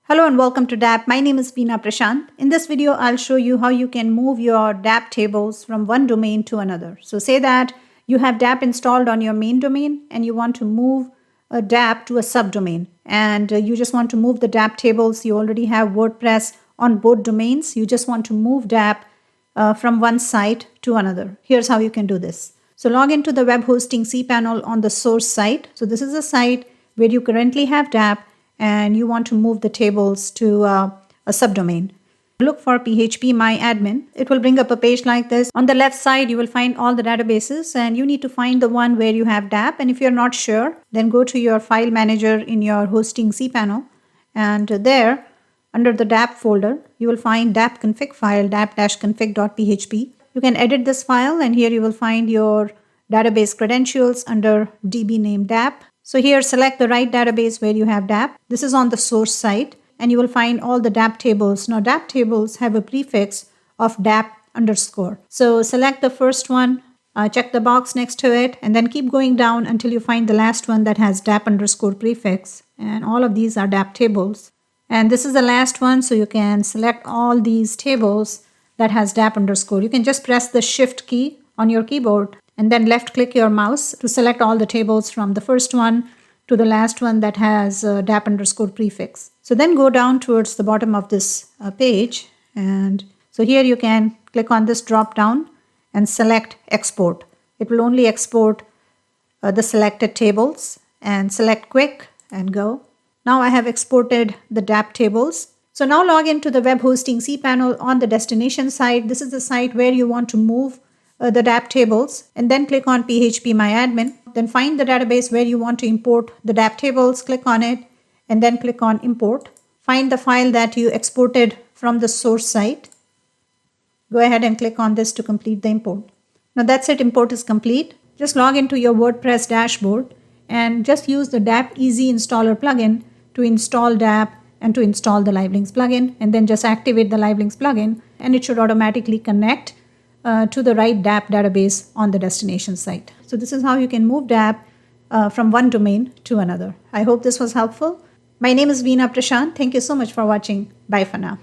Hello and welcome to DAP. My name is Veena Prashant. In this video, I'll show you how you can move your DAP tables from one domain to another. So say that you have DAP installed on your main domain and you want to move a DAP to a subdomain, and you just want to move the DAP tables. You already have WordPress on both domains. You just want to move DAP from one site to another. Here's how you can do this. So log into the web hosting cPanel on the source site. So this is a site where you currently have DAP and you want to move the tables to a subdomain. Look for phpMyAdmin. It will bring up a page like this. On the left side, you will find all the databases and you need to find the one where you have DAP. And if you're not sure, then go to your file manager in your hosting cPanel. And there, under the DAP folder, you will find DAP config file, dap-config.php. You can edit this file and here you will find your database credentials under DB name DAP. So here select the right database where you have DAP. This is on the source site and you will find all the DAP tables. Now DAP tables have a prefix of DAP underscore. So select the first one, check the box next to it, and then keep going down until you find the last one that has DAP underscore prefix. And all of these are DAP tables. And this is the last one, so you can select all these tables that has DAP underscore. You can just press the shift key on your keyboard and then left click your mouse to select all the tables from the first one to the last one that has DAP underscore prefix. So then go down towards the bottom of this page, and so here you can click on this drop down and select export. It will only export the selected tables, and select quick and go. Now I have exported the DAP tables. So now log into the web hosting cPanel on the destination site. This is the site where you want to move the DAP tables, and then click on phpMyAdmin. Then find the database where you want to import the DAP tables, click on it, and then click on import. Find the file that you exported from the source site. Go ahead and click on this to complete the import. Now that's it, import is complete. Just log into your WordPress dashboard and just use the DAP Easy Installer plugin to install DAP and to install the Livelinks plugin, and then just activate the Livelinks plugin and it should automatically connect to the right DAP database on the destination site. So this is how you can move DAP from one domain to another. I hope this was helpful. My name is Veena Prashant. Thank you so much for watching. Bye for now.